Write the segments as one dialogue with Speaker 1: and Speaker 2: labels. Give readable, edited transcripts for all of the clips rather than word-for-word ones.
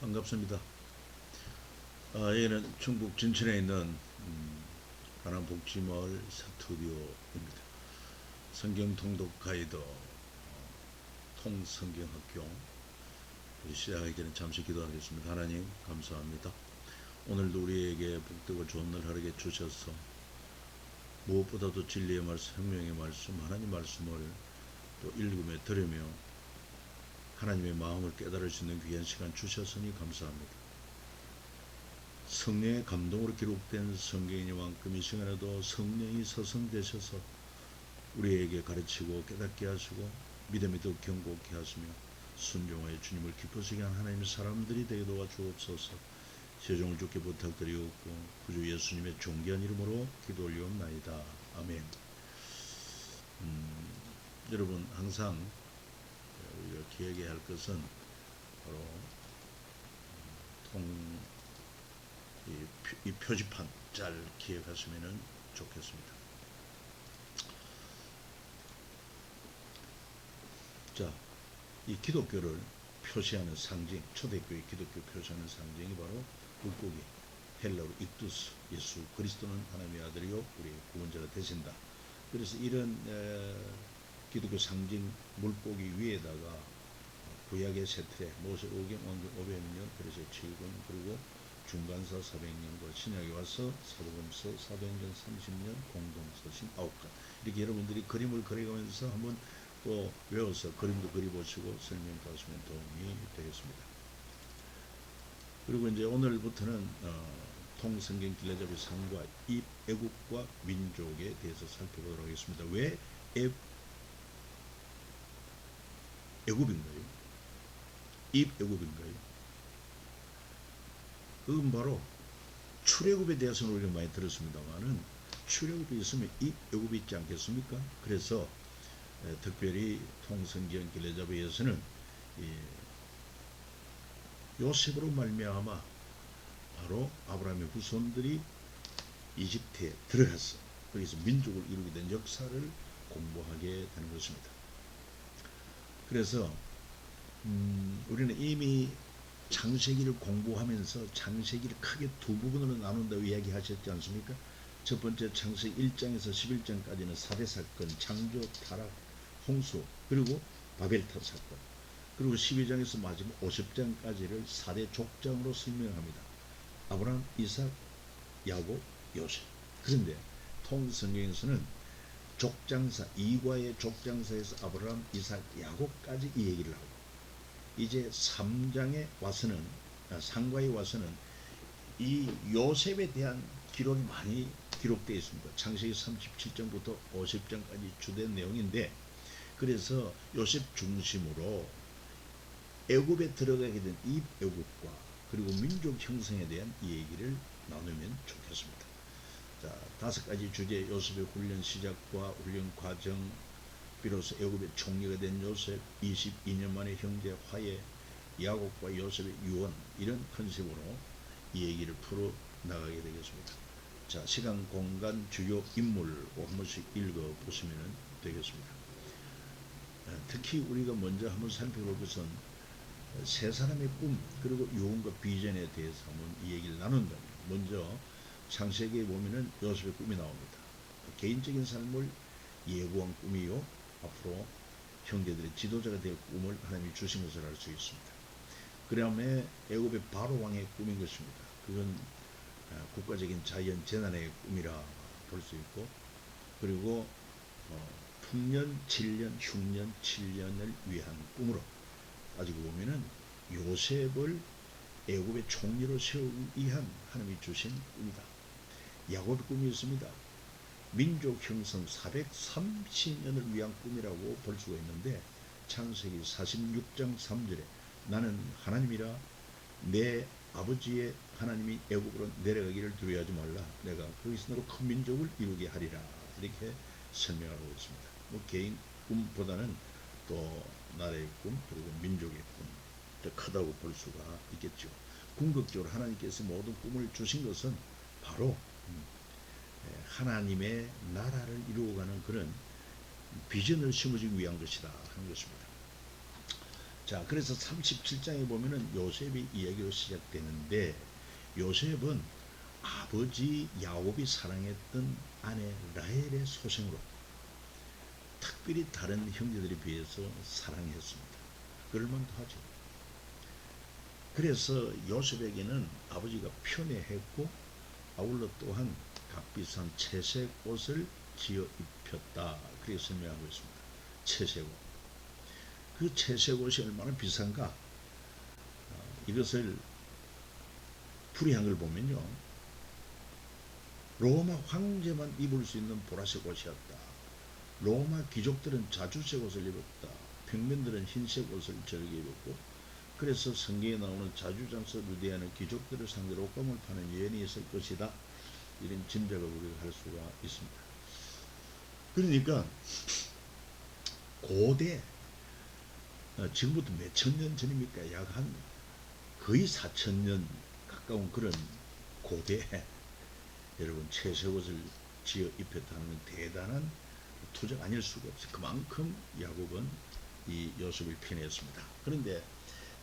Speaker 1: 반갑습니다. 여기는 충북 진천에 있는 하남복지마을 스튜디오입니다. 성경통독 가이드 통성경학교 시작하기 전에 잠시 기도하겠습니다. 하나님 감사합니다. 오늘도 우리에게 복되고 좋은 날 하루게 주셔서 무엇보다도 진리의 말씀, 생명의 말씀, 하나님 말씀을 또 읽으며 들으며 하나님의 마음을 깨달을 수 있는 귀한 시간 주셨으니 감사합니다. 성령의 감동으로 기록된 성경이니만큼 이 시간에도 성령이 서성되셔서 우리에게 가르치고 깨닫게 하시고 믿음이 더 견고케 하시며 순종하여 주님을 기쁘시게 한 하나님의 사람들이 되게 도와주옵소서. 세종을 주께 부탁드리옵고 구주 예수님의 존귀한 이름으로 기도 올리옵나이다. 아멘. 여러분 항상 우리가 기억해야 할 것은 바로 이 표지판 잘 기억하시면 좋겠습니다. 자, 이 기독교를 표시하는 상징, 초대교회 기독교 표시하는 상징이 바로 물고기, 헬라어로 익두스, 예수 그리스도는 하나님의 아들이요 우리 구원자가 되신다. 그래서 이런 기독교 상징 물고기 위에다가 구약의 세틀에 모세 오경 왕경 500년 그래서 7권 그리고 중간서 400년과 신약에 와서 사도금서 사도행전 30년 공동서신 9권 이렇게 여러분들이 그림을 그려가면서 한번 또 외워서 그림도 그려보시고 설명 가시면 도움이 되겠습니다. 그리고 이제 오늘부터는 통성경 길라잡이 상과 입 애국과 민족에 대해서 살펴보도록 하겠습니다. 왜 애국인가요? 입 애국인가요? 그건 바로 출애굽에 대해서는 우리가 많이 들었습니다만은 출애굽이 있으면 입 애국이 있지 않겠습니까? 그래서 특별히 통성경 길라잡이에서는 요셉으로 말미암아 바로 아브라함의 후손들이 이집트에 들어가서 거기서 민족을 이루게 된 역사를 공부하게 되는 것입니다. 그래서 우리는 이미 창세기를 공부하면서 창세기를 크게 두 부분으로 나눈다고 이야기하셨지 않습니까? 첫 번째 창세기 1장에서 11장까지는 4대 사건, 창조, 타락, 홍수, 그리고 바벨탑 사건, 그리고 12장에서 마지막 50장까지를 4대 족장으로 설명합니다. 아브라함, 이삭, 야곱, 요셉. 그런데 통성경에서는 족장사, 이과의 족장사에서 아브라함, 이삭, 야곱까지 이 얘기를 하고 이제 3장에 와서는 상과에 와서는 이 요셉에 대한 기록이 많이 기록되어 있습니다. 창세기 37장부터 50장까지 주된 내용인데 그래서 요셉 중심으로 애굽에 들어가게 된 이 애굽과 그리고 민족 형성에 대한 이 얘기를 나누면 좋겠습니다. 자, 5가지 주제 요셉의 훈련 시작과 훈련 과정, 비로소 애굽의 총리가 된 요셉, 22년 만에 형제 화해, 야곱과 요셉의 유언, 이런 컨셉으로 이 얘기를 풀어 나가게 되겠습니다. 자, 시간, 공간, 주요 인물을 한 번씩 읽어보시면 되겠습니다. 특히 우리가 먼저 한번 살펴볼 것은 세 사람의 꿈 그리고 유언과 비전에 대해서 한번 이 얘기를 나눈다면 먼저 창세기에 보면은 요셉의 꿈이 나옵니다. 개인적인 삶을 예고한 꿈이요 앞으로 형제들의 지도자가 될 꿈을 하나님이 주신 것을 알 수 있습니다. 그 다음에 애굽의 바로 왕의 꿈인 것입니다. 그건 국가적인 자연 재난의 꿈이라 볼 수 있고 그리고 풍년 7년 흉년 7년을 위한 꿈으로 따지고 보면은 요셉을 애굽의 총리로 세우기 위한 하나님이 주신 꿈이다. 야곱의 꿈이 있습니다. 민족 형성 430년을 위한 꿈이라고 볼 수가 있는데 창세기 46장 3절에 나는 하나님이라 내 아버지의 하나님이 애굽으로 내려가기를 두려워하지 말라. 내가 거기서 너로 큰 민족을 이루게 하리라. 이렇게 설명하고 있습니다. 뭐 개인 꿈보다는 또 나라의 꿈 그리고 민족의 꿈 더 크다고 볼 수가 있겠죠. 궁극적으로 하나님께서 모든 꿈을 주신 것은 바로 하나님의 나라를 이루어가는 그런 비전을 심어주기 위한 것이다 하는 것입니다. 자, 그래서 37장에 보면은 요셉의 이야기로 시작되는데, 요셉은 아버지 야곱이 사랑했던 아내 라헬의 소생으로 특별히 다른 형제들에 비해서 사랑했습니다. 그럴만도 하죠. 그래서 요셉에게는 아버지가 편애했고, 아울러 또한 값비싼 채색 옷을 지어 입혔다. 그렇게 설명하고 있습니다. 채색 옷. 그 채색 옷이 얼마나 비싼가? 이것을 풀이한 걸 보면요, 로마 황제만 입을 수 있는 보라색 옷이었다. 로마 귀족들은 자주색 옷을 입었다. 평민들은 흰색 옷을 즐겨 입었고, 그래서 성경에 나오는 자주장서 루디아는 귀족들을 상대로 옷감을 파는 유행이 있을 것이다. 이런 짐작을 우리가 할 수가 있습니다. 그러니까 고대, 지금부터 몇천 년 전입니까? 약 한 거의 4,000년 가까운 그런 고대, 여러분 채색 옷을 지어 입혔다는 건 대단한 투자가 아닐 수가 없어요. 그만큼 야곱은 이 요셉을 편애했습니다. 그런데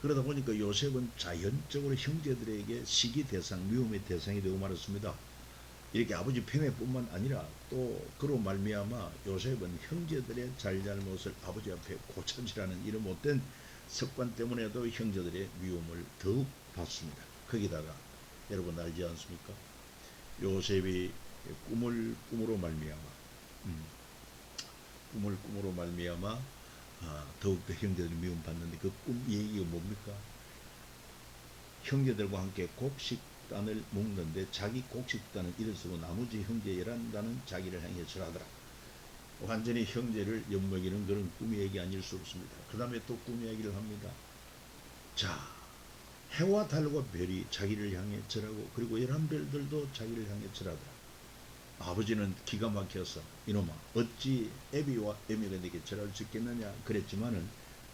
Speaker 1: 그러다 보니까 요셉은 자연적으로 형제들에게 시기 대상, 미움의 대상이 되고 말았습니다. 이렇게 아버지 편애뿐만 아니라 또 그로 말미암아 요셉은 형제들의 잘잘못을 아버지 앞에 고쳐지라는 이런 못된 습관 때문에도 형제들의 미움을 더욱 받습니다. 거기다가 여러분 알지 않습니까? 요셉이 꿈으로 말미암아 꿈으로 말미암아 더욱더 형제들이 미움받는데, 그 꿈 얘기가 뭡니까? 형제들과 함께 곡식단을 먹는데 자기 곡식단은 이를 쓰고 나머지 형제 11단은 자기를 향해 절하더라. 완전히 형제를 엿먹이는 그런 꿈 얘기 아닐 수 없습니다. 그 다음에 또 꿈 얘기를 합니다. 자, 해와 달과 별이 자기를 향해 절하고, 그리고 11별들도 자기를 향해 절하더라. 아버지는 기가 막혀서 이놈아 어찌 에비와 에미가 내게 절할 수 있겠느냐 그랬지만은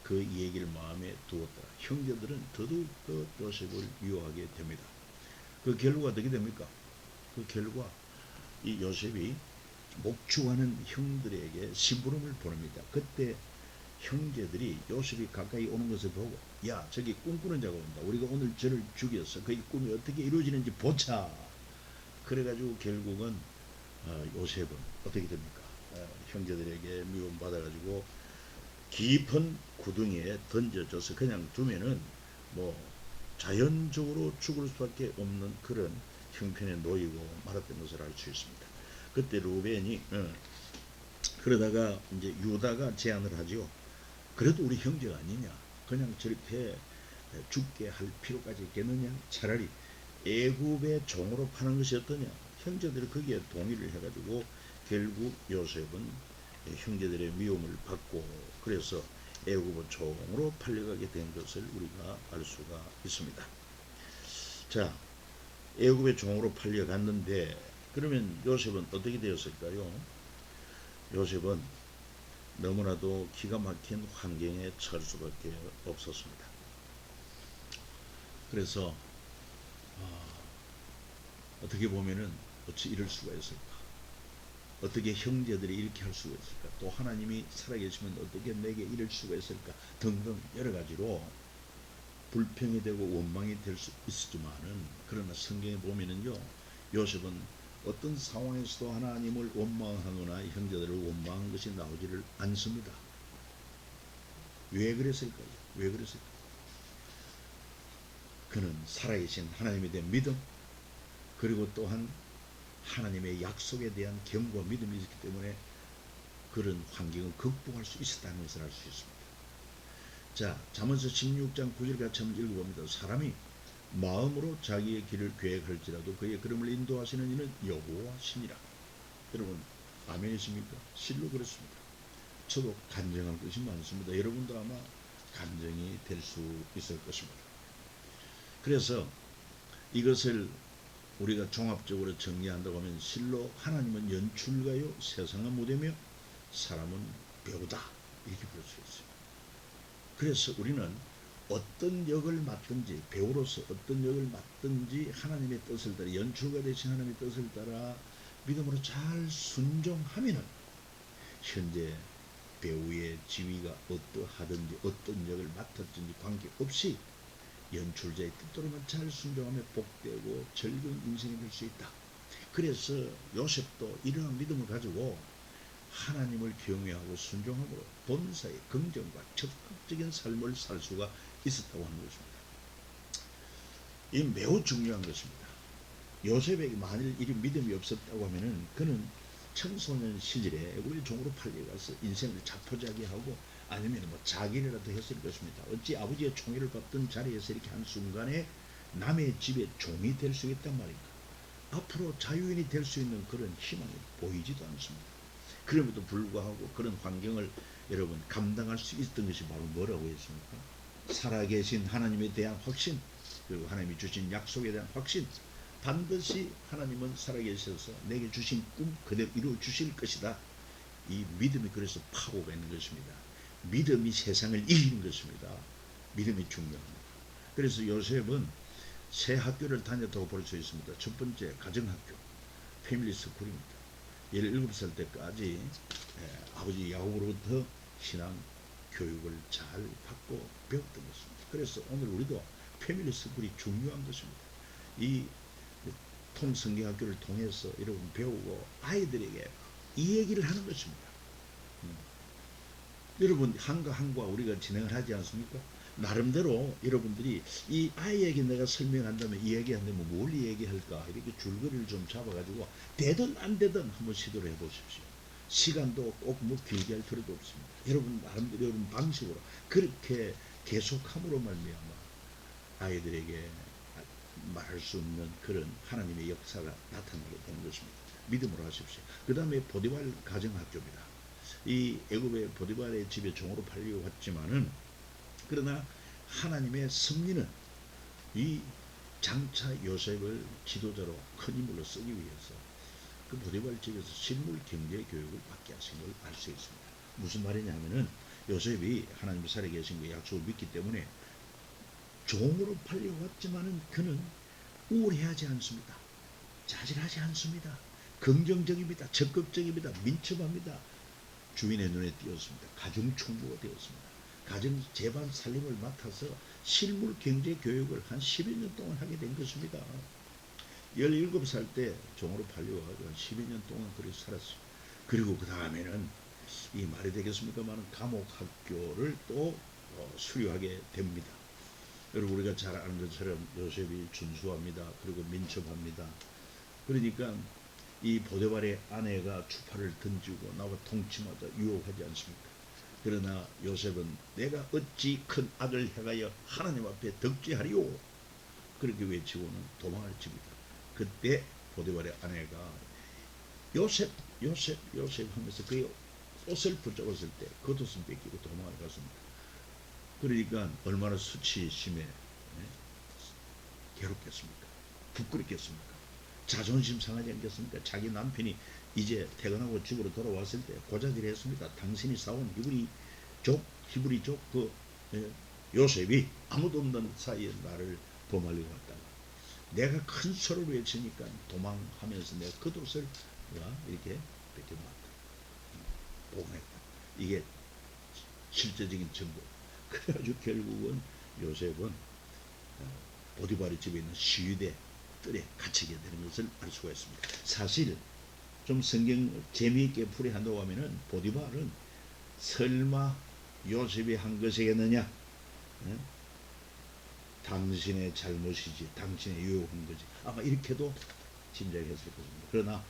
Speaker 1: 그 얘기를 마음에 두었더라. 형제들은 더더욱더 요셉을 미워하게 됩니다. 그 결과가 어떻게 됩니까? 그 결과 이 요셉이 목축하는 형들에게 심부름을 보냅니다. 그때 형제들이 요셉이 가까이 오는 것을 보고, 야, 저기 꿈꾸는 자가 온다. 우리가 오늘 저를 죽였어. 그의 꿈이 어떻게 이루어지는지 보자. 그래가지고 결국은 요셉은 어떻게 됩니까? 형제들에게 미움받아가지고 깊은 구덩이에 던져져서 그냥 두면은 뭐 자연적으로 죽을 수밖에 없는 그런 형편에 놓이고 말았던 것을 알 수 있습니다. 그때 루벤이 그러다가 이제 유다가 제안을 하죠. 그래도 우리 형제가 아니냐? 그냥 저렇게 죽게 할 필요까지 있겠느냐? 차라리 애굽의 종으로 파는 것이 어떠냐? 형제들이 거기에 동의를 해가지고 결국 요셉은 형제들의 미움을 받고, 그래서 애굽의 종으로 팔려가게 된 것을 우리가 알 수가 있습니다. 자, 애굽의 종으로 팔려갔는데 그러면 요셉은 어떻게 되었을까요? 요셉은 너무나도 기가 막힌 환경에 처할 수밖에 없었습니다. 그래서 어떻게 보면은 어찌 이럴 수가 있을까? 어떻게 형제들이 이렇게 할 수가 있을까? 또 하나님이 살아계시면 어떻게 내게 이럴 수가 있을까? 등등 여러 가지로 불평이 되고 원망이 될 수 있지만은, 그러나 성경에 보면은요, 요셉은 어떤 상황에서도 하나님을 원망하거나 형제들을 원망한 것이 나오지를 않습니다. 왜 그랬을까요? 왜 그랬을까요? 그는 살아계신 하나님에 대한 믿음, 그리고 또한 하나님의 약속에 대한 경고와 믿음이 있기 때문에 그런 환경을 극복할 수 있었다는 것을 알 수 있습니다. 자, 잠언서 16장 9절 같이 한번 읽어봅니다. 사람이 마음으로 자기의 길을 계획할지라도 그의 걸음을 인도하시는 이는 여호와시니라. 여러분 아멘이십니까? 실로 그렇습니다. 저도 간증할 것이 많습니다. 여러분도 아마 간증이 될 수 있을 것입니다. 그래서 이것을 우리가 종합적으로 정리한다고 하면, 실로 하나님은 연출가요 세상은 무대며 사람은 배우다, 이렇게 볼 수 있어요. 그래서 우리는 어떤 역을 맡든지, 배우로서 어떤 역을 맡든지 하나님의 뜻을 따라, 연출가 되신 하나님의 뜻을 따라 믿음으로 잘 순종하면은 현재 배우의 지위가 어떠하든지 어떤 역을 맡았든지 관계없이 연출자의 뜻대로만 잘 순종하며 복되고 즐거운 인생이 될 수 있다. 그래서 요셉도 이러한 믿음을 가지고 하나님을 경외하고 순종함으로 본사의 긍정과 적극적인 삶을 살 수가 있었다고 하는 것입니다. 이 매우 중요한 것입니다. 요셉에게 만일 이런 믿음이 없었다고 하면은 그는 청소년 시절에 애굽의 종으로 팔려가서 인생을 자포자기하고 아니면 뭐 자기라도 했을 것입니다. 어찌 아버지의 총애를 받던 자리에서 이렇게 한 순간에 남의 집에 종이 될 수 있단 말인가. 앞으로 자유인이 될 수 있는 그런 희망이 보이지도 않습니다. 그럼에도 불구하고 그런 환경을 여러분 감당할 수 있었던 것이 바로 뭐라고 했습니까? 살아계신 하나님에 대한 확신, 그리고 하나님이 주신 약속에 대한 확신, 반드시 하나님은 살아계셔서 내게 주신 꿈 그대로 이루어 주실 것이다. 이 믿음이 그래서 파워가 있는 것입니다. 믿음이 세상을 이기는 것입니다. 믿음이 중요합니다. 그래서 요셉은 세 학교를 다녔다고 볼 수 있습니다. 첫 번째 가정학교, 패밀리 스쿨입니다. 17살 때까지 아버지 야곱으로부터 신앙 교육을 잘 받고 배웠던 것입니다. 그래서 오늘 우리도 패밀리 스쿨이 중요한 것입니다. 이 통성경학교를 통해서 여러분 배우고 아이들에게 이 얘기를 하는 것입니다. 여러분 한과 우리가 진행을 하지 않습니까? 나름대로 여러분들이 이 아이에게 내가 설명한다면 이야기한다면 뭘 이야기할까 이렇게 줄거리를 좀 잡아가지고 되든 안 되든 한번 시도를 해보십시오. 시간도 꼭 뭐 길게 할 필요도 없습니다. 여러분 나름대로 여러분 방식으로 그렇게 계속함으로 말미암아 아이들에게 말할 수 없는 그런 하나님의 역사가 나타나게 되는 것입니다. 믿음으로 하십시오. 그 다음에 보디발 가정학교입니다. 이 애굽의 보디발의 집에 종으로 팔려 왔지만은 그러나 하나님의 섭리는 이 장차 요셉을 지도자로 큰 인물로 쓰기 위해서 그 보디발 집에서 실물 경제 교육을 받게 하신 걸 알 수 있습니다. 무슨 말이냐면은 요셉이 하나님 살아계신 그 약속을 믿기 때문에 종으로 팔려왔지만은 그는 우울해하지 않습니다. 자질하지 않습니다. 긍정적입니다. 적극적입니다. 민첩합니다. 주인의 눈에 띄었습니다. 가정충부가 되었습니다. 가정 재반 살림을 맡아서 실물 경제 교육을 한 10여 년 동안 하게 된 것입니다. 17살 때 종으로 팔려와서 한 10여 년 동안 그렇게 살았어요. 그리고 그 다음에는 이 말이 되겠습니까만 감옥 학교를 또 수료하게 됩니다. 여러분 우리가 잘 아는 것처럼 요셉이 준수합니다. 그리고 민첩합니다. 그러니까 이 보디발의 아내가 추파를 던지고 나와 통치마다 유혹하지 않습니까? 그러나 요셉은 내가 어찌 큰 악을 행하여 하나님 앞에 덕지하리오 그렇게 외치고는 도망을 칩니다. 그때 보디발의 아내가 요셉 하면서 그의 옷을 붙잡았을 때 겉옷을 뺏기고 도망을 갔습니다. 그러니까 얼마나 수치심에 괴롭겠습니까? 부끄럽겠습니까? 자존심 상하지 않겠습니까? 자기 남편이 이제 퇴근하고 집으로 돌아왔을 때 고자질을 했습니다. 당신이 싸운 히브리족 그 요셉이 아무도 없는 사이에 나를 범하려고 했다가 내가 큰 소리를 외치니까 도망하면서 내가 겉옷을 이렇게 뺏겨놨다. 복원했다. 이게 실제적인 증거. 그래가지고 결국은 요셉은 보디발의 집에 있는 시위대 뜰에 갇히게 되는 것을 알 수가 있습니다. 사실 좀 성경 재미있게 풀이한다고 하면은 보디발은 설마 요셉이 한 것이겠느냐? 당신의 잘못이지, 당신의 유혹한 거지. 아마 이렇게도 짐작했을 것입니다. 그러나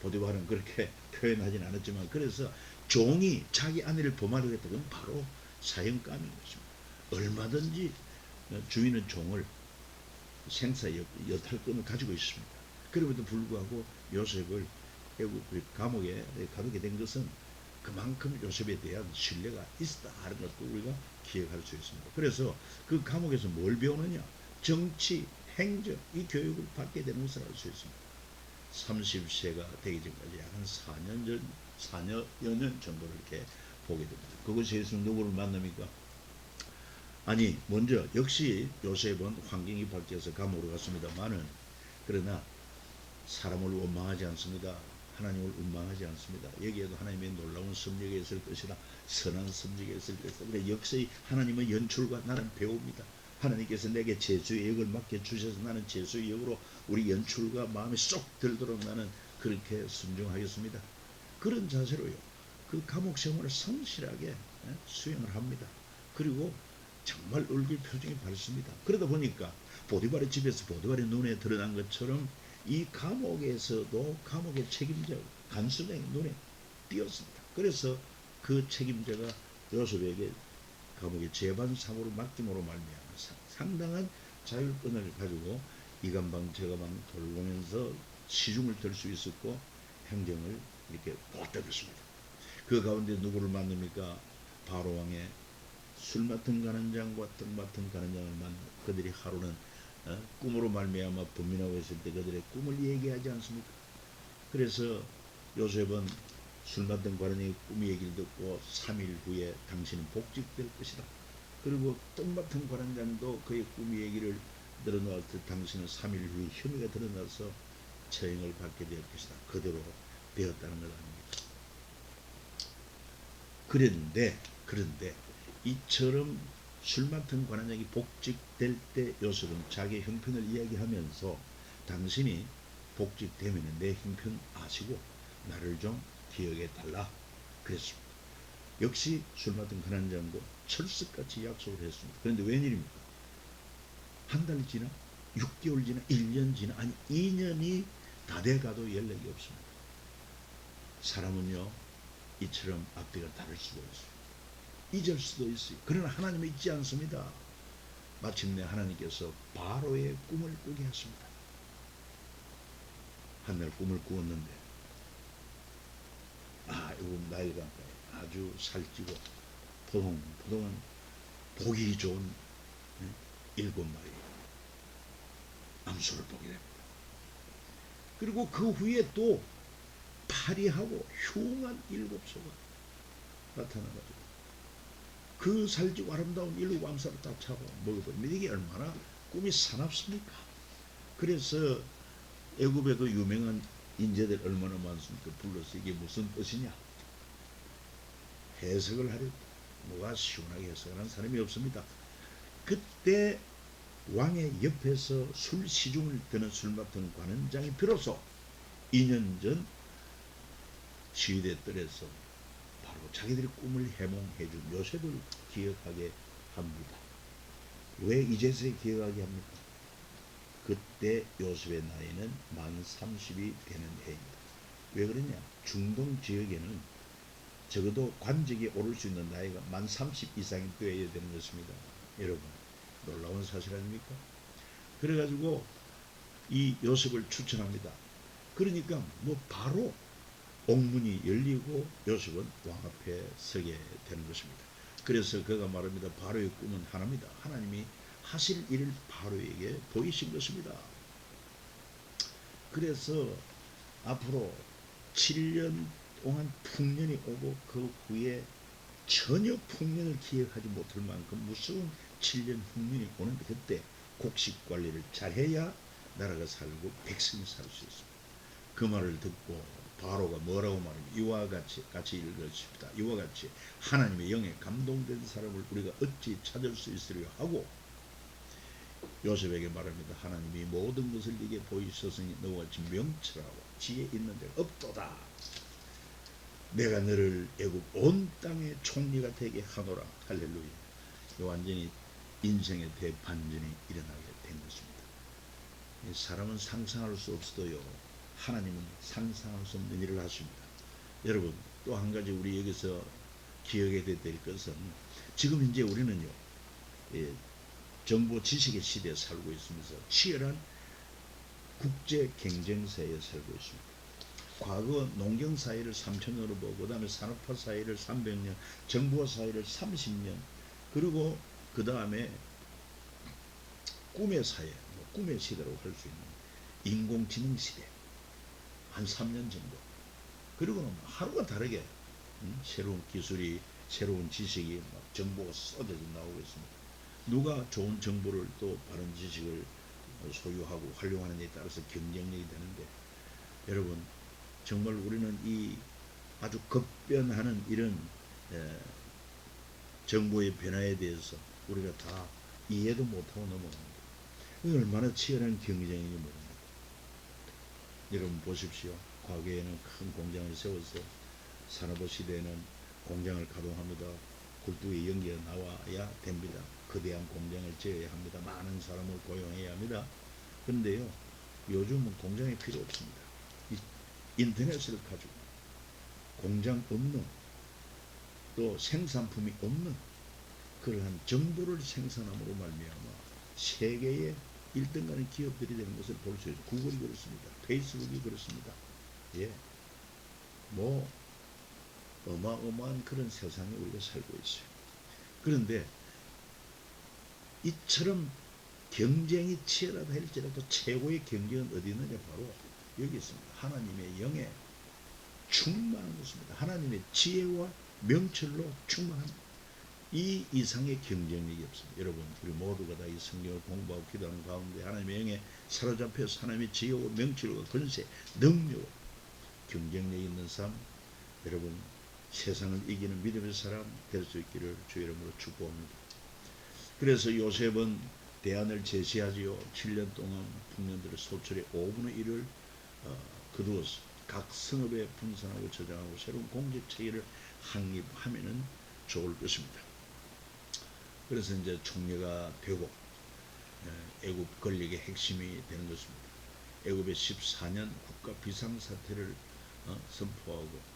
Speaker 1: 보디발은 그렇게 표현하지는 않았지만 그래서 종이 자기 아내를 범하려고 했던 건 바로 사형감인 것입니다. 얼마든지 주인은 종을 생사 여탈권을 가지고 있습니다. 그럼에도 불구하고 요셉을 애굽 감옥에 가두게 된 것은 그만큼 요셉에 대한 신뢰가 있었다 하는 것도 우리가 기억할 수 있습니다. 그래서 그 감옥에서 뭘 배우느냐? 정치, 행정 이 교육을 받게 되는 것을 알 수 있습니다. 30세가 되기 전까지 약 한 4여 년 정도를 이렇게 보게 됩니다. 그것이 예수 누구를 만납니까? 아니 먼저 역시 요셉은 환경이 바뀌어서 감옥으로 갔습니다만은 그러나 사람을 원망하지 않습니다. 하나님을 원망하지 않습니다. 여기에도 하나님의 놀라운 섭리가 있을 것이다. 선한 섭리가 있을 것이다. 그래 역시 하나님의 연출과 나는 배웁니다. 하나님께서 내게 제수의 역을 맡겨주셔서 나는 제수의 역으로 우리 연출과 마음이 쏙 들도록 나는 그렇게 순종하겠습니다. 그런 자세로요. 그 감옥 생활을 성실하게 수행을 합니다. 그리고 정말 얼굴 표정이 밝습니다. 그러다 보니까 보디발의 집에서 보디발의 눈에 드러난 것처럼 이 감옥에서도 감옥의 책임자 간수의 눈에 띄었습니다. 그래서 그 책임자가 요셉에게 감옥의 재반 사고를 맡김으로 말미암아 상당한 자율권을 가지고 이간방 저간방 돌보면서 시중을 들 수 있었고 행정을 이렇게 보았다 그랬습니다. 그 가운데 누구를 만납니까? 바로 왕의 술 맡은 가난장과 떡 맡은 가난장을 만나 그들이 하루는 꿈으로 말미암아 범민하고 있을 때 그들의 꿈을 얘기하지 않습니까? 그래서 요셉은 술 맡은 가난장의 꿈 얘기를 듣고 3일 후에 당신은 복직될 것이다. 그리고 떡 맡은 가난장도 그의 꿈 얘기를 늘어놓았을 당신은 3일 후에 혐의가 드러나서 처형을 받게 될 것이다. 그대로 되었다는 것 아닙니까? 그런데 이처럼 술 맡은 관원장이 복직될 때 요셉은 자기 형편을 이야기하면서 당신이 복직되면 내 형편 아시고 나를 좀 기억해 달라 그랬습니다. 역시 술 맡은 관원장도 철석같이 약속을 했습니다. 그런데 웬일입니까? 한 달 지나 6개월 지나 1년 지나 아니 2년이 다 돼가도 연락이 없습니다. 사람은요 이처럼 앞뒤가 다를 수도 있어요. 잊을 수도 있어요. 그러나 하나님은 잊지 않습니다. 마침내 하나님께서 바로의 꿈을 꾸게 하십니다. 한날 꿈을 꾸었는데 이거 나일강 아주 살찌고 포동포동한 보기 좋은 7마리 암소를 보게 됩니다. 그리고 그 후에 또 파리하고 흉한 7소가 나타나가지고 그 살찌고 아름다운 7 암사를 딱 차고 먹어버립니다. 이게 얼마나 꿈이 사납습니까? 그래서 애굽의 그 유명한 인재들 얼마나 많습니까? 불러서 이게 무슨 뜻이냐 해석을 하려 뭐가 시원하게 해석하는 사람이 없습니다. 그때 왕의 옆에서 술 시중을 드는 술 맡은 관원장이 비로소 2년 전 시위대 뜰에서 바로 자기들의 꿈을 해몽해준 요셉을 기억하게 합니다. 왜 이제서야 기억하게 합니까? 그때 요셉의 나이는 만 30이 되는 해입니다. 왜 그러냐? 중동 지역에는 적어도 관직에 오를 수 있는 나이가 만 30 이상이 되어야 되는 것입니다. 여러분 놀라운 사실 아닙니까? 그래가지고 이 요셉을 추천합니다. 그러니까 뭐 바로 옥문이 열리고 요셉은 왕 앞에 서게 되는 것입니다. 그래서 그가 말합니다. 바로의 꿈은 하나입니다. 하나님이 하실 일을 바로에게 보이신 것입니다. 그래서 앞으로 7년 동안 풍년이 오고 그 후에 전혀 풍년을 기억하지 못할 만큼 무서운 7년 풍년이 오는데 그때 곡식 관리를 잘해야 나라가 살고 백성이 살 수 있습니다. 그 말을 듣고 바로가 뭐라고 말합니까? 이와 같이 읽으십니다. 이와 같이 하나님의 영에 감동된 사람을 우리가 어찌 찾을 수 있으려 하고 요셉에게 말합니다. 하나님이 모든 것을 네게 보이셨으니 너와 같이 명철하고 지혜 있는 자가 없도다. 내가 너를 애굽 온 땅의 총리가 되게 하노라. 할렐루야. 완전히 인생의 대반전이 일어나게 된 것입니다. 사람은 상상할 수 없어도요 하나님은 상상할 수 없는 일을 하십니다. 여러분 또 한 가지 우리 여기서 기억해야 될 것은 지금 현재 우리는요 정보 지식의 시대에 살고 있으면서 치열한 국제 경쟁사회에 살고 있습니다. 과거 농경 사회를 3000년으로 보고 그 다음에 산업화 사회를 300년, 정보화 사회를 30년, 그리고 그 다음에 꿈의 사회, 꿈의 시대라고 할 수 있는 인공지능 시대 한 3년 정도. 그리고는 하루가 다르게 새로운 기술이, 새로운 지식이 정보가 쏟아져 나오고 있습니다. 누가 좋은 정보를 또 바른 지식을 소유하고 활용하는 데 따라서 경쟁력이 되는데 여러분 정말 우리는 이 아주 급변하는 이런 정보의 변화에 대해서 우리가 다 이해도 못하고 넘어갑니다. 얼마나 치열한 경쟁인지 모릅니다. 여러분 보십시오. 과거에는 큰 공장을 세워서 산업화 시대에는 공장을 가동합니다. 굴뚝에 연기가 나와야 됩니다. 거대한 공장을 지어야 합니다. 많은 사람을 고용해야 합니다. 그런데요, 요즘은 공장이 필요 없습니다. 인터넷을 가지고 공장 없는, 또 생산품이 없는 그러한 정보를 생산함으로 말미암아 세계의 1등가는 기업들이 되는 것을 볼 수 있어요. 구글이 그렇습니다. 페이스북이 그렇습니다. 예, 뭐 어마어마한 그런 세상에 우리가 살고 있어요. 그런데 이처럼 경쟁이 치열하다 할지라도 최고의 경쟁은 어디 있느냐, 바로 여기 있습니다. 하나님의 영에 충만한 것입니다. 하나님의 지혜와 명철로 충만합니다. 이 이상의 경쟁력이 없습니다. 여러분, 우리 모두가 다 이 성경을 공부하고 기도하는 가운데 하나님의 영에 사로잡혀서 하나님의 지혜와 명철과 권세, 능력, 경쟁력 있는 삶, 여러분 세상을 이기는 믿음의 사람 될 수 있기를 주의 이름으로 축복합니다. 그래서 요셉은 대안을 제시하지요. 7년 동안 풍년들의 소출의 5분의 1을 거두어서 각 성읍에 분산하고 저장하고 새로운 공직 체계를 확립하면은 좋을 것입니다. 그래서 이제 총리가 되고 애굽 권력의 핵심이 되는 것입니다. 애굽의 14년 국가 비상사태를 선포하고,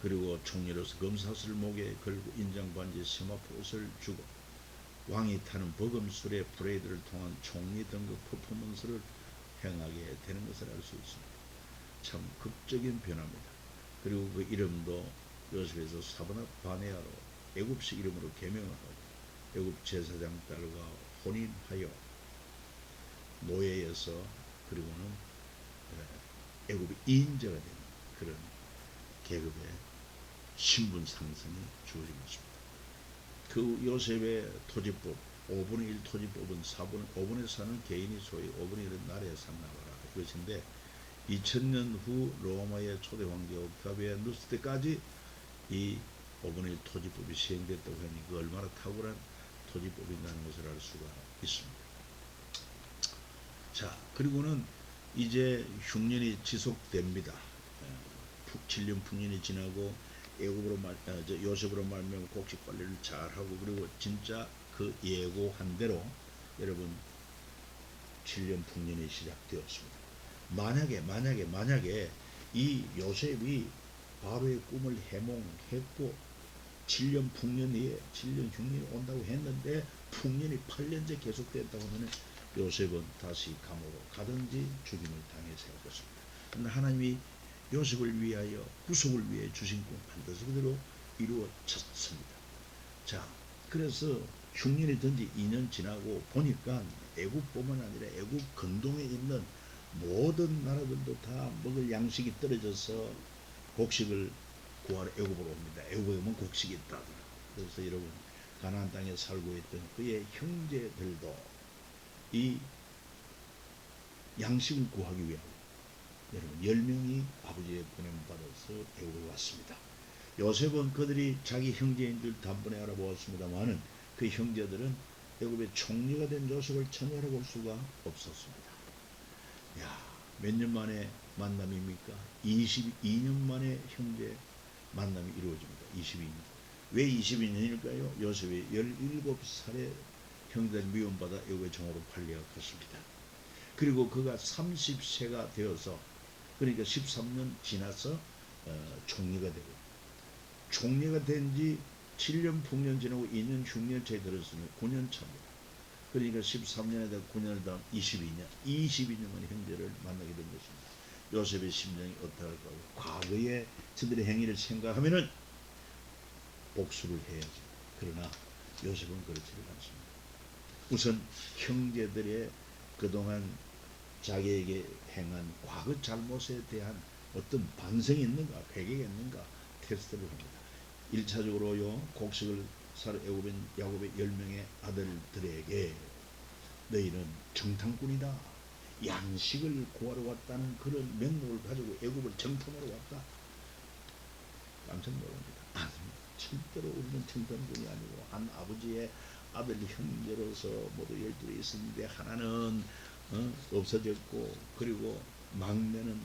Speaker 1: 그리고 총리로서 검사슬 목에 걸고 인장반지에 세마포 옷을 주고 왕이 타는 버금술의 브레이드를 통한 총리 등급 퍼포먼스를 행하게 되는 것을 알 수 있습니다. 참 극적인 변화입니다. 그리고 그 이름도 요셉에서 사브낫 바네아로 애굽식 이름으로 개명하고 애굽 제사장 딸과 혼인하여 노예에서 그리고는 애굽의 2인자가 되는 그런 계급의 신분 상승이 주어진 것입니다. 그 요셉의 토지법, 5분의 1 토지법은 5분의 4는 개인이 소유, 5분의 1은 나라에 상납하라 이것인데, 2000년 후 로마의 초대 황제 옥타비아누스 때까지 이 5분의 1 토지법이 시행됐다고 하니 그 얼마나 탁월한 토지법인다는 것을 알 수가 있습니다. 자, 그리고는 이제 흉년이 지속됩니다. 7년 풍년이 지나고 애굽으로 요셉으로 말미암아 곡식 관리를 잘하고, 그리고 진짜 그 예고한 대로 여러분 7년 풍년이 시작되었습니다. 만약에 이 요셉이 바로의 꿈을 해몽했고 7년 풍년이 7년 흉년이 온다고 했는데 풍년이 8년째 계속됐다고 하면 요셉은 다시 감옥으로 가든지 죽임을 당해서 할 것입니다. 그러나 하나님이 요셉을 위하여 구속을 위해 주신 꿈 반드시 그대로 이루어졌습니다. 자, 그래서 흉년이 든지 2년 지나고 보니까 애굽뿐만 아니라 애굽 근동에 있는 모든 나라들도 다 먹을 양식이 떨어져서 곡식을 구하러 애굽으로 옵니다. 애굽에 오면 곡식이 있다. 그래서 여러분, 가나안 땅에 살고 있던 그의 형제들도 이 양식을 구하기 위하여 여러분 10명이 아버지의 보냄받아서 애굽에 왔습니다. 요셉은 그들이 자기 형제인들 단번에 알아보았습니다만은 그 형제들은 애굽의 총리가 된 요셉을 전혀 알아볼 수가 없었습니다. 몇 년 만에 만남입니까? 22년 만에 형제 만남이 이루어집니다. 22년. 왜 22년일까요? 요셉이 17살에 형제를 미움받아 애굽의 종으로 팔려 갔습니다. 그리고 그가 30세가 되어서, 그러니까 13년 지나서 총리가 되고, 총리가 된 지 7년 풍년 지나고 2년 흉년차에 들었으면 9년 차입니다. 그러니까 13년에다 9년을 더한 22년 만에 형제를 만나게 된 것입니다. 요셉의 심정이 어떠할까요? 과거의 저들의 행위를 생각하면은 복수를 해야지. 그러나 요셉은 그렇지를 않습니다. 우선 형제들의 그동안 자기에게 행한 과거 잘못에 대한 어떤 반성이 있는가, 회개가 있는가 테스트를 합니다. 1차적으로요, 곡식을 사러 야곱의 10명의 아들들에게 너희는 정탐꾼이다, 양식을 구하러 왔다는 그런 명목을 가지고 애굽을 정탐하러 왔다. 깜짝 놀랍니다. 아닙니다. 절대로 우리는 정탐꾼이 아니고 한 아버지의 아들 형제로서 모두 12에 있었는데 하나는 없어졌고, 그리고 막내는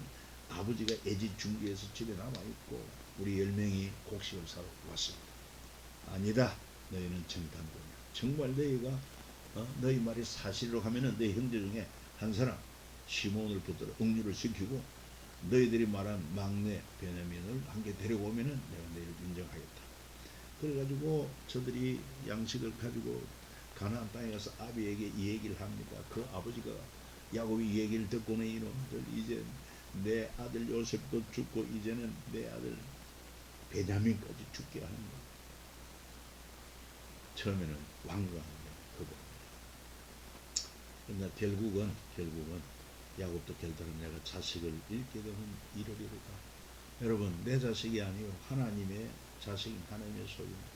Speaker 1: 아버지가 애지중지해서 집에 남아있고, 우리 10명이 곡식을 사러 왔습니다. 아니다. 너희는 정탐꾼이야. 정말 너희가 너희 말이 사실로 하면은 너희 형제 중에 한 사람 시몬을 붙들어 억류를 시키고 너희들이 말한 막내 베냐민을 함께 데려오면은 내가 너희를 인정하겠다. 그래가지고 저들이 양식을 가지고 가나안 땅에 가서 아비에게 이 얘기를 합니다. 그 아버지가 야곱이 이 얘기를 듣고는 이놈들 이제 내 아들 요셉도 죽고 이제는 내 아들 베냐민까지 죽게 하는 거야. 처음에는 완강하게 그거. 그러나 결국은 야곱도 결단은 내가 자식을 잃게 되면 잃으리로다. 여러분, 내 자식이 아니요 하나님의 자식인 하나님의 소유입니다.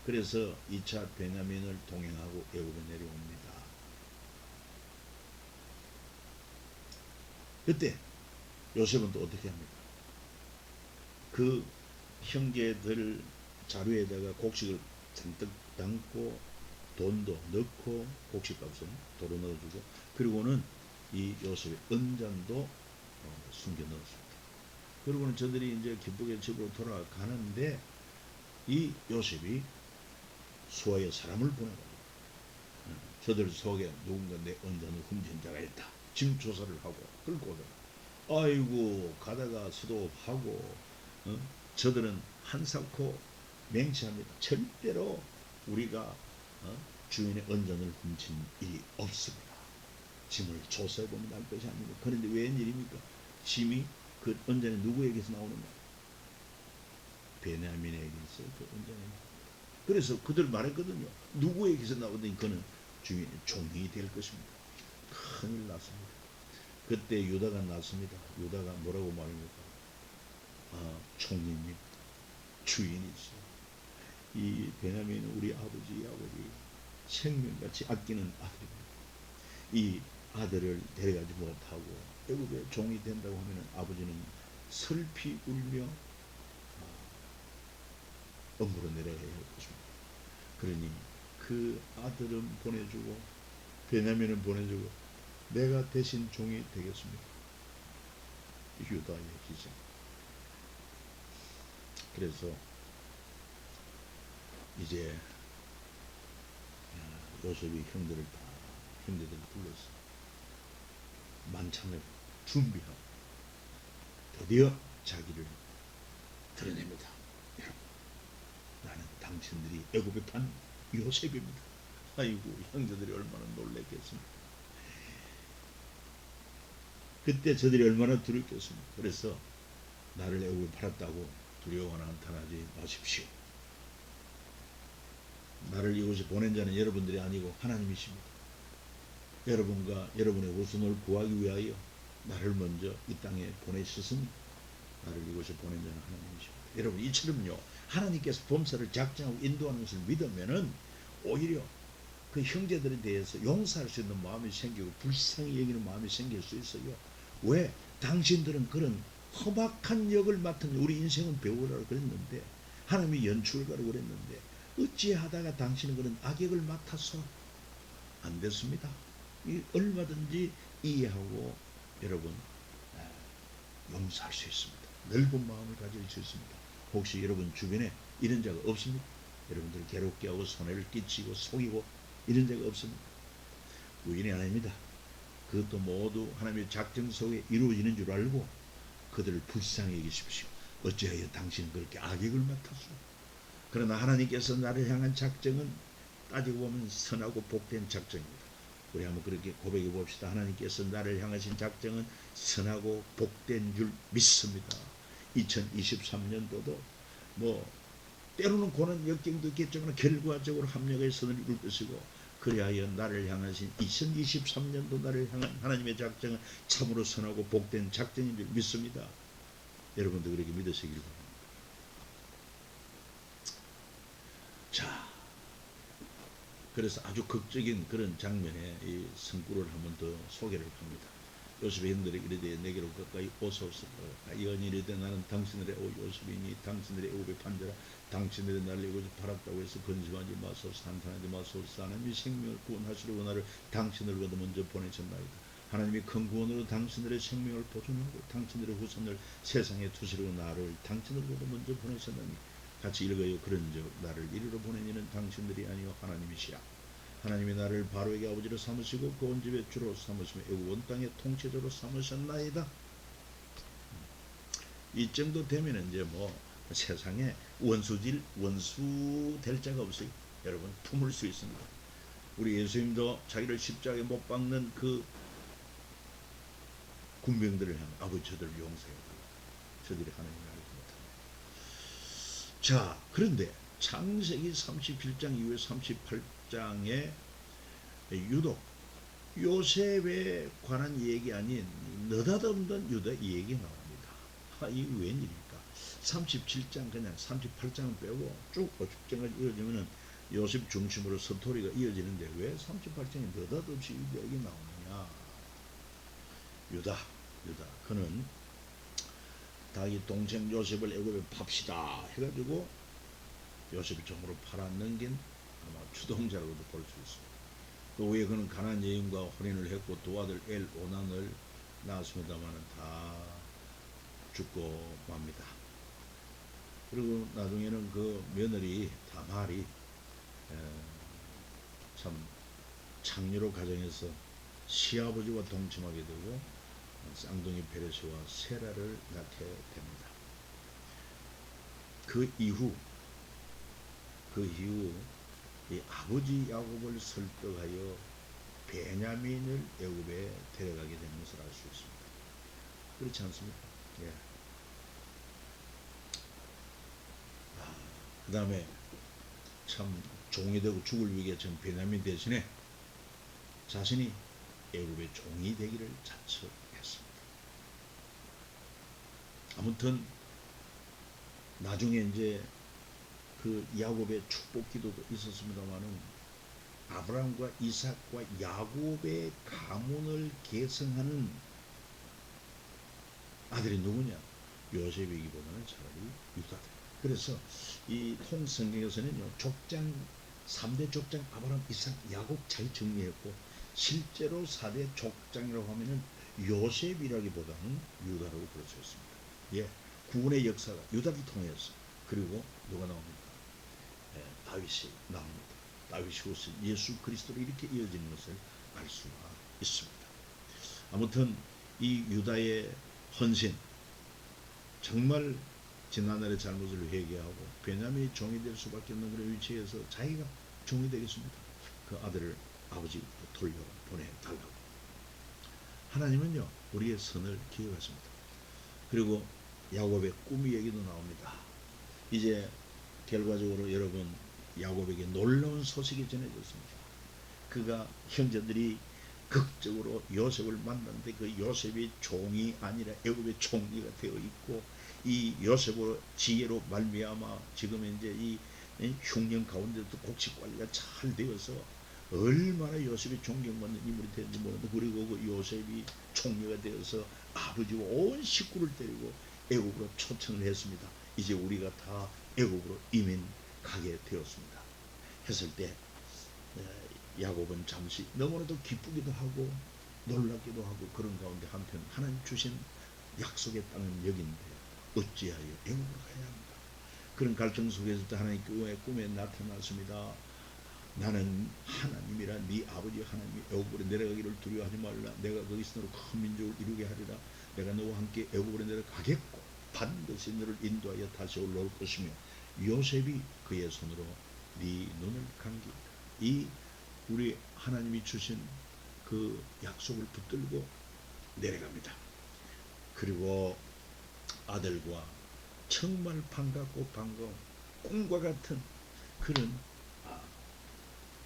Speaker 1: 그래서 2차 베냐민을 동행하고 애굽에 내려옵니다. 그때 요셉은 또 어떻게 합니까? 그 형제들 자루에다가 곡식을 잔뜩 담고 돈도 넣고 곡식값은 도로 넣어주고, 그리고는 이 요셉의 은잔도 숨겨 넣었습니다. 그리고는 저들이 이제 기쁘게 집으로 돌아가는데 이 요셉이 수하에 사람을 보내가지고 저들 속에 누군가 내 은잔을 훔친 자가 있다. 짐 조사를 하고 끌고 오더라. 아이고 가다가 수도하고 저들은 한사코 맹세합니다. 절대로 우리가 주인의 은잔을 훔친 일이 없습니다. 짐을 조사해보면 알 것이 아닙니다. 그런데 웬일입니까? 짐이 그 은잔이 누구에게서 나오는가? 베냐민에게서 그 은잔이. 그래서 그들 말했거든요. 누구에게서 나오더니 그는 주인의 종이 될 것입니다. 큰일 났습니다. 그때 유다가 났습니다. 유다가 뭐라고 말합니까? 총리님, 주인이 있어요. 이 베냐민은 우리 아버지 야곱이 생명같이 아끼는 아들입니다. 이 아들을 데려가지 못하고 애굽의 종이 된다고 하면 아버지는 슬피 울며 엄으로 내려가야 할 것입니다. 그러니 그 아들은 보내주고 베냐민은 보내주고 내가 대신 종이 되겠습니다. 유다의 희생. 그래서 이제 요셉이 형제들 불러서 만찬을 준비하고 드디어 자기를 드러냅니다. 여러분, 나는 당신들이 애굽에 판 요셉입니다. 아이고, 형제들이 얼마나 놀랐겠습니까? 그때 저들이 얼마나 두렵겠습니까? 그래서 나를 애굽에 팔았다고 두려워하나 한탄하지 마십시오. 나를 이곳에 보낸 자는 여러분들이 아니고 하나님이십니다. 여러분과 여러분의 후손을 구하기 위하여 나를 먼저 이 땅에 보내셨으니 나를 이곳에 보낸 자는 하나님이십니다. 여러분, 이처럼요, 하나님께서 범사를 작정하고 인도하는 것을 믿으면은 오히려 그 형제들에 대해서 용서할 수 있는 마음이 생기고 불쌍히 여기는 마음이 생길 수 있어요. 왜? 당신들은 그런 험악한 역을 맡은, 우리 인생은 배우라고 그랬는데 하나님이 연출가라고 그랬는데 어찌하다가 당신은 그런 악역을 맡아서 안 됐습니다. 얼마든지 이해하고 여러분 용서할 수 있습니다. 넓은 마음을 가질 수 있습니다. 혹시 여러분 주변에 이런 자가 없습니까? 여러분들 괴롭게 하고 손해를 끼치고 속이고 이런 자가 없습니까? 우연이 아닙니다. 그것도 모두 하나님의 작정 속에 이루어지는 줄 알고 그들을 불쌍히 여기십시오. 어찌하여 당신은 그렇게 악역을 맡았소? 그러나 하나님께서 나를 향한 작정은 따지고 보면 선하고 복된 작정입니다. 우리 한번 그렇게 고백해 봅시다. 하나님께서 나를 향하신 작정은 선하고 복된 줄 믿습니다. 2023년도도 뭐 때로는 고난 역경도 있겠지만 결과적으로 합력의 선을 이룰 것이고, 그리하여 나를 향하신 2023년도 나를 향한 하나님의 작정은 참으로 선하고 복된 작정인 줄 믿습니다. 여러분도 그렇게 믿으시길 바랍니다. 자, 그래서 아주 극적인 그런 장면에 이 성구를 한번 더 소개를 합니다. 요셉의 형들이 이르되 내게로 가까이 오소서. 여인이 이르되 나는 당신들의 요셉이니 당신들의 애굽의 판자라. 당신들이 나를 이곳에 팔았다고 해서 근심하지 마소서. 한탄하지 마소서. 하나님이 생명을 구원하시려고 나를 당신들보다 먼저 보내셨나이다. 하나님이 큰 구원으로 당신들의 생명을 보존하고 당신들의 후손을 세상에 두시려고 나를 당신들보다 먼저 보내셨나니. 같이 읽어요. 그런즉 나를 이리로 보낸 이는 당신들이 아니요 하나님이시라. 하나님이 나를 바로에게 아버지로 삼으시고 그 온 집의 주로 삼으시며 애굽 온 땅의 통치자로 삼으셨나이다. 이 정도 되면 이제 뭐 세상에 원수 될 자가 없어요. 여러분 품을 수 있습니다. 우리 예수님도 자기를 십자가에 못 박는 그 군병들을 향해 아버지 저들을 용서해달라. 저들이 하나님을 알지 못합니다. 자, 그런데 창세기 37장 이후에 38장에 유독 요셉에 관한 얘기 아닌 느닷없는 유다 얘기 나옵니다. 이게 웬일입니까? 37장 그냥 38장 빼고 쭉 50장까지 이어지면은 요셉 중심으로 스토리가 이어지는데 왜 38장에 느닷없이 유다 얘기 나오느냐? 유다 그는 자기 동생 요셉을 애굽에 팝시다 해가지고 요셉을 종으로 팔아넘긴 아마 주동자라고도 볼 수 있습니다. 또 왜 그는 가나안 여인과 혼인을 했고 두 아들 엘 오난을 낳았습니다만 다 죽고 맙니다. 그리고 나중에는 그 며느리 다말이 참 창녀로 가정에서 시아버지와 동침하게 되고 쌍둥이 베레스와 세라를 낳게 됩니다. 그 이후 이 아버지 야곱을 설득하여 베냐민을 애굽에 데려가게 된 것을 알 수 있습니다. 그렇지 않습니까? 예. 그 다음에 참 종이 되고 죽을 위기에 전 베냐민 대신에 자신이 애굽의 종이 되기를 자처했습니다. 아무튼 나중에 이제 그 야곱의 축복 기도도 있었습니다만은 아브라함과 이삭과 야곱의 가문을 계승하는 아들이 누구냐? 요셉이기보다는 차라리 유다다. 그래서 이 통성경에서는요, 족장 3대 족장 아브라함, 이삭, 야곱 잘 정리했고 실제로 4대 족장이라고 하면은 요셉이라기보다는 유다라고 부를 수 있습니다. 예, 구원의 역사가 유다를 통해서 그리고 누가 나옵니까? 다윗이 나옵니다. 다윗이 후손 예수 그리스도로 이렇게 이어지는 것을 알 수가 있습니다. 아무튼 이 유다의 헌신 정말 지난날의 잘못을 회개하고 베냐민이 종이 될 수밖에 없는 그런 위치에서 자기가 종이 되겠습니다. 그 아들을 아버지로 돌려보내달라고. 하나님은요 우리의 선을 기억하십니다. 그리고 야곱의 꿈 얘기도 나옵니다. 이제 결과적으로 여러분 야곱에게 놀라운 소식이 전해졌습니다. 그가 형제들이 극적으로 요셉을 만났는데 그 요셉이 종이 아니라 애굽의 총리가 되어 있고 이 요셉의 지혜로 말미암아 지금 이제 이 흉년 가운데도 곡식 관리가 잘 되어서 얼마나 요셉이 존경받는 인물이 되는지 모르는데 그리고 그 요셉이 총리가 되어서 아버지와 온 식구를 데리고 애굽으로 초청을 했습니다. 이제 우리가 다 애굽으로 이민 가게 되었습니다. 했을 때 야곱은 잠시 너무나도 기쁘기도 하고 놀랍기도 하고 그런 가운데 한편 하나님 주신 약속의 땅은 여기인데 어찌하여 애굽으로 가야 합니까? 그런 갈등 속에서 하나님 꿈에 나타났습니다. 나는 하나님이라 네 아버지 하나님이 애굽으로 내려가기를 두려워하지 말라. 내가 거기서 너로 큰 민족을 이루게 하리라. 내가 너와 함께 애굽으로 내려가겠고 반드시 너를 인도하여 다시 올라올 것이며 요셉이 그의 손으로 네 눈을 감기리라. 이 우리 하나님이 주신 그 약속을 붙들고 내려갑니다. 그리고 아들과 정말 반갑고 반가운 꿈과 같은 그런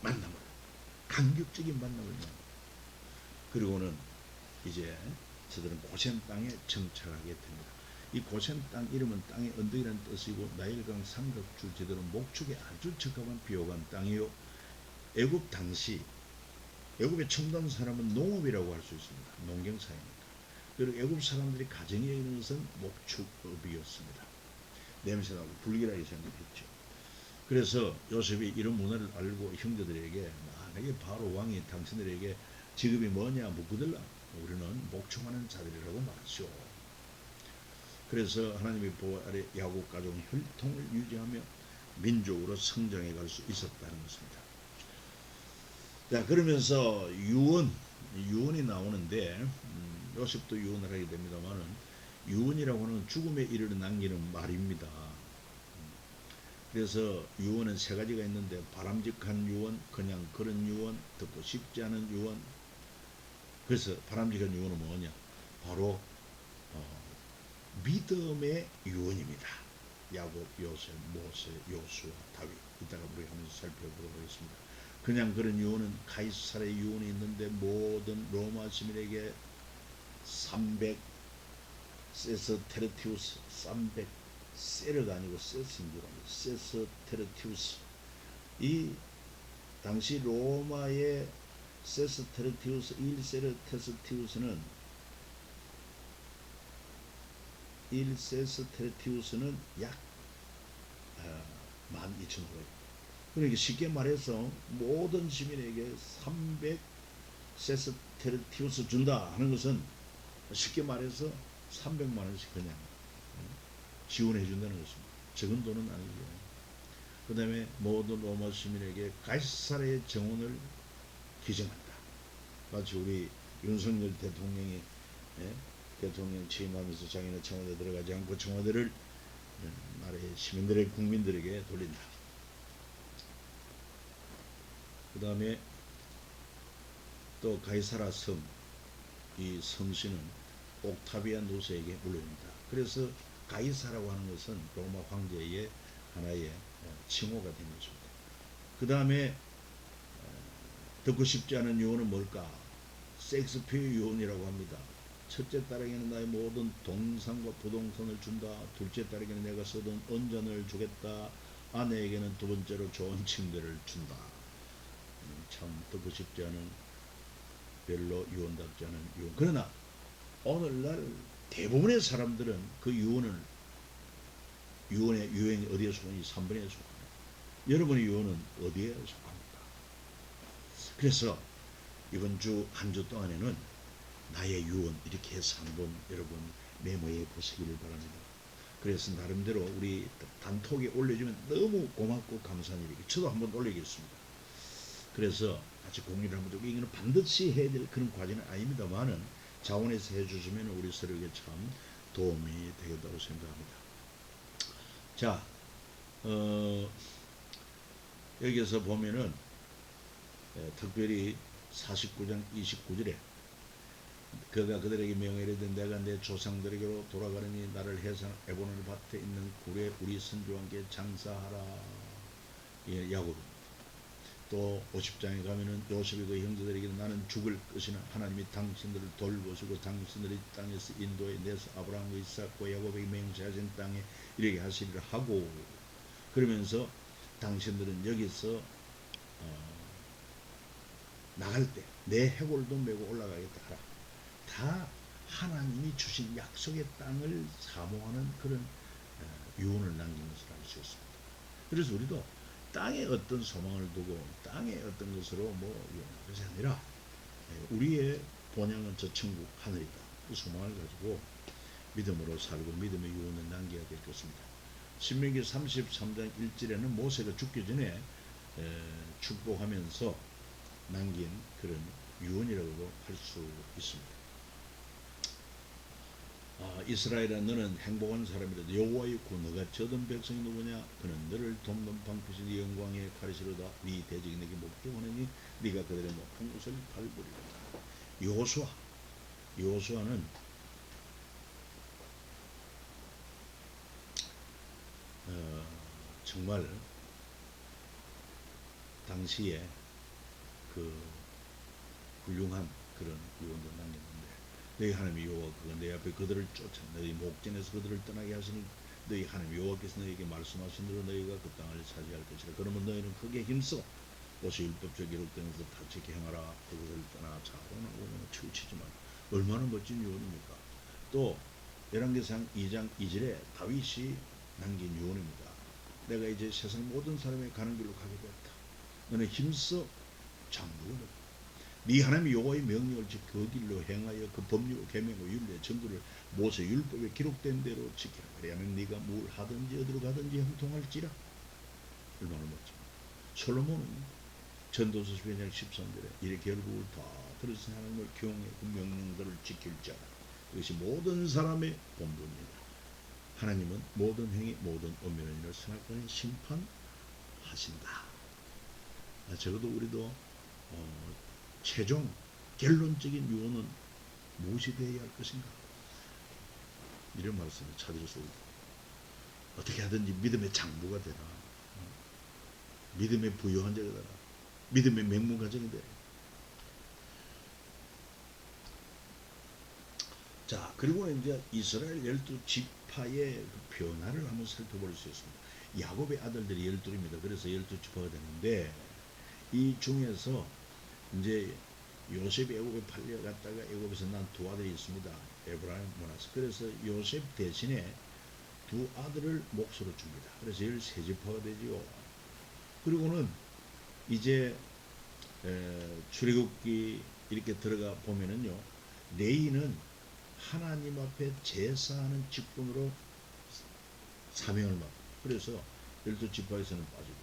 Speaker 1: 만남을 감격적인 만남을 만납니다. 그리고는 이제 저들은 고센 땅에 정착하게 됩니다. 이 고센 땅 이름은 땅의 언덕이라는 뜻이고 나일강 삼각주 제대로 목축에 아주 적합한 비호감 땅이요. 애굽 당시 애굽의 첨단 산업은 농업이라고 할 수 있습니다. 농경사회니까. 그리고 애굽 사람들이 가정에 있는 것은 목축업이었습니다. 냄새나고 불길하게 생각했죠. 그래서 요셉이 이런 문화를 알고 형제들에게 만약에 바로 왕이 당신들에게 직업이 뭐냐 묻거들라 우리는 목축하는 자들이라고 말하시오. 그래서 하나님의 보호 아래 야곱 가족은 혈통을 유지하며 민족으로 성장해 갈 수 있었다는 것입니다. 자, 그러면서 유언이 나오는데 요셉도 유언을 하게 됩니다만은 유언이라고 하는 죽음에 이르러 남기는 말입니다. 그래서 유언은 세 가지가 있는데 바람직한 유언, 그냥 그런 유언, 듣고 싶지 않은 유언. 그래서 바람직한 유언은 뭐냐? 바로 믿음의 유언입니다. 야곱, 요셉, 모세, 요수아, 다윗. 이따가 우리 하면서 살펴보도록 하겠습니다. 그냥 그런 유언은 가이사르의 유언이 있는데 모든 로마 시민에게 300 세스테르티우스 300 세르가 아니고 세스인 줄 압니다. 세스테르티우스 이 당시 로마의 세스테르티우스 1세르테스티우스는 1세스테르티우스는 약 12,500. 그러니까 쉽게 말해서 모든 시민에게 300 세스테르티우스 준다 하는 것은 쉽게 말해서 300만 원씩 그냥 지원해 준다는 것입니다. 적은 돈은 아니죠. 그 다음에 모든 로마 시민에게 가이사르의 정원을 기증한다. 마치 우리 윤석열 대통령이 대통령 취임하면서 자기는 청와대 들어가지 않고 청와대를 나라의 시민들의 국민들에게 돌린다. 그 다음에 또 가이사라 섬, 이 성씨는 옥타비안 누스에게 물려줍니다. 그래서 가이사라고 하는 것은 로마 황제의 하나의 칭호가 된 것입니다. 그 다음에 듣고 싶지 않은 유언은 뭘까? 섹스피어 유언이라고 합니다. 첫째 딸에게는 나의 모든 동산과 부동산을 준다. 둘째 딸에게는 내가 쓰던 은전을 주겠다. 아내에게는 두 번째로 좋은 침대를 준다. 참 듣고 싶지 않은 별로 유언답지 않은 유언. 그러나 오늘날 대부분의 사람들은 그 유언의 유행이 어디에 속하니? 3번에 속합니다. 여러분의 유언은 어디에 속합니까? 그래서 이번 주 한 주 동안에는 나의 유언 이렇게 해서 한번 여러분 메모해 보시기를 바랍니다. 그래서 나름대로 우리 단톡에 올려주면 너무 고맙고 감사한 일이고 저도 한번 올리겠습니다. 그래서 같이 공유를 한번 하고 이거는 반드시 해야 될 그런 과정은 아닙니다만은 자원해서 해주시면 우리 서로에게 참 도움이 되겠다고 생각합니다. 자, 여기서 보면은 특별히 49장 29절에 그가 그들에게 명하이르되 내가 내 조상들에게로 돌아가느니 나를 해산 에보는 밭에 있는 굴에 우리 선조와 함께 장사하라. 야곱입니다. 또 50장에 가면은 요셉이 그 형제들에게 나는 죽을 것이나 하나님이 당신들을 돌보시고 당신들이 땅에서 인도에 내서 아브라함과 이삭과 야곱에게 맹세하신 땅에 이렇게 하시리라 하고 그러면서 당신들은 여기서 나갈 때 내 해골도 메고 올라가겠다 하라. 다 하나님이 주신 약속의 땅을 사모하는 그런 유언을 남긴 것을 알 수 있습니다. 그래서 우리도 땅에 어떤 소망을 두고 땅에 어떤 것으로 그것이 아니라 우리의 본향은 저 천국 하늘이다. 그 소망을 가지고 믿음으로 살고 믿음의 유언을 남겨야 될 것입니다. 신명기 33장 1절에는 모세가 죽기 전에 축복하면서 남긴 그런 유언이라고도 할 수 있습니다. 이스라엘아 너는 행복한 사람이라도 여호와의 구 너가 저던 백성이 누구냐? 그는 너를 돕는 방패신 네 영광의 가르시로다. 네 대적이 내게 목격하느니 네가 그들의 높은 곳을 밟으리로다. 여호수아는 정말 당시에 그 훌륭한 그런 유언도 남겼는데 너희 하나님 여호와 그가 내 앞에 그들을 쫓아 너희 목전에서 그들을 떠나게 하시니 너희 하나님 여호와께서 너희에게 말씀하신 대로 너희가 그 땅을 차지할 것이라. 그러면 너희는 크게 힘써 모세 율법적으로 기록된 것을 다 지켜 행하라. 그것을 떠나 좌우나 우나 치우치지만 얼마나 멋진 유언입니까? 또 열왕기상 2장 2절에 다윗이 남긴 유언입니다. 내가 이제 세상 모든 사람이 가는 길로 가게 되었다. 너는 힘써 장부를 네 하나님 여호와의 명령을 지켜 그 길로 행하여 그 법률 계명과 율례 전도를 모세 율법에 기록된 대로 지키라. 그래야면 네가 뭘 하든지 어디로 가든지 형통할지라. 얼마나 멋집니까? 솔로몬은 전도서 12장 13절에 이래 결국을 다 들으신 하나님을 경외 그 명령들을 지킬 자라. 이것이 모든 사람의 본분입니다. 하나님은 모든 행위 모든 엄밀한 일을 선악과에 심판하신다. 적어도 우리도 최종 결론적인 유언은 무엇이 되어야 할 것인가? 이런 말씀을 찾을 수 있다. 어떻게 하든지 믿음의 장부가 되라. 믿음의 부유한 자가 되라. 믿음의 맹문가정이 되라. 자, 그리고 이제 이스라엘 12지파의 그 변화를 한번 살펴볼 수 있습니다. 야곱의 아들들이 12입니다. 그래서 12지파가 되는데 이 중에서 이제 요셉이 애굽에 팔려갔다가 애굽에서 난 두 아들이 있습니다. 에브라임, 모나스. 그래서 요셉 대신에 두 아들을 몫으로 줍니다. 그래서 13지파가 되지요. 그리고는 이제 출애굽기 이렇게 들어가 보면은요, 레위는 하나님 앞에 제사하는 직분으로 사명을 맡고, 그래서 12지파에서는 빠지고,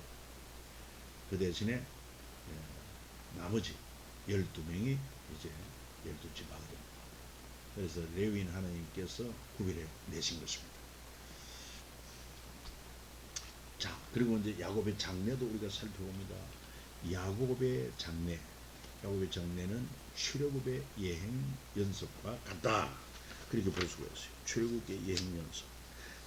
Speaker 1: 그 대신에 나머지 12명이 이제 12지파가 됩니다. 그래서 레위인 하나님께서 구별해 내신 것입니다. 자, 그리고 이제 야곱의 장례도 우리가 살펴봅니다. 야곱의 장례는 출애굽의 예행 연습과 같다. 그렇게 볼 수가 있어요. 출애굽의 예행 연습.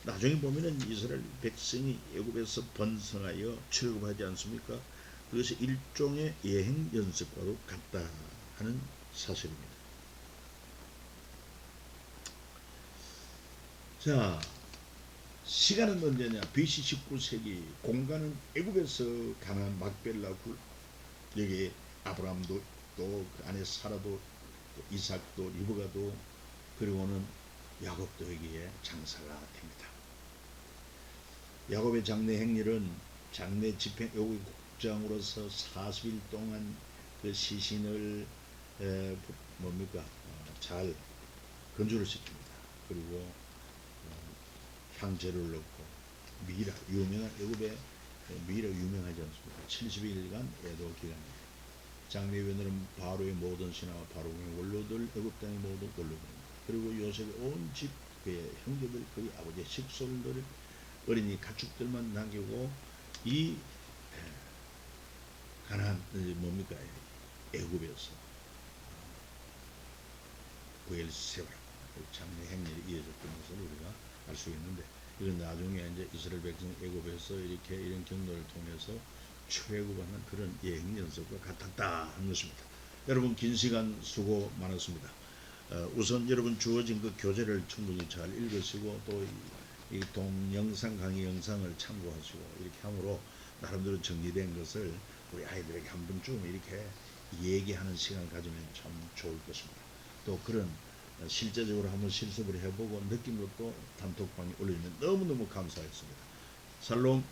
Speaker 1: 나중에 보면은 이스라엘 백성이 애굽에서 번성하여 출애굽하지 않습니까? 그것이 일종의 예행 연습과도 같다 하는 사실입니다. 자, 시간은 언제냐? BC 19세기, 공간은 애굽에서 가나안 막벨라 굴, 여기 아브라함도 또 그 안에 사라도 또 이삭도 리브가도 그리고는 야곱도 여기에 장사가 됩니다. 야곱의 장례 행렬은 장례 집행 애굽의 국장으로서 40일 동안 그 시신을 잘 건조를 시킵니다. 그리고 향재를 넣고 미라, 유명한 애굽의 미라 유명하지 않습니까? 70일간 애도 기간입니다. 장례위원들은 바로의 모든 신하와 바로의 원로들, 애굽 땅의 모든 원로들입니다. 그리고 요셉의 온 집, 그의 형제들, 그의 아버지의 식솔들, 어린이 가축들만 남기고 이 가나안 애굽에서 부엘세바라 장례 행렬이 이어졌던 것을 우리가 알 수 있는데, 이건 나중에 이제 이스라엘 백성 애굽에서 이렇게 이런 경로를 통해서 출애굽하는 그런 예행 연습과 같았다 하는 것입니다. 여러분 긴 시간 수고 많았습니다. 우선 여러분 주어진 그 교재를 충분히 잘 읽으시고 또 이 동영상 강의 영상을 참고하시고 이렇게 함으로 나름대로 정리된 것을 우리 아이들에게 한 번쯤 이렇게 얘기하는 시간을 가지면 참 좋을 것입니다. 또 그런 실제적으로 한번 실습을 해보고 느낀 것도 단톡방에 올려주면 너무너무 감사했습니다. 살롬.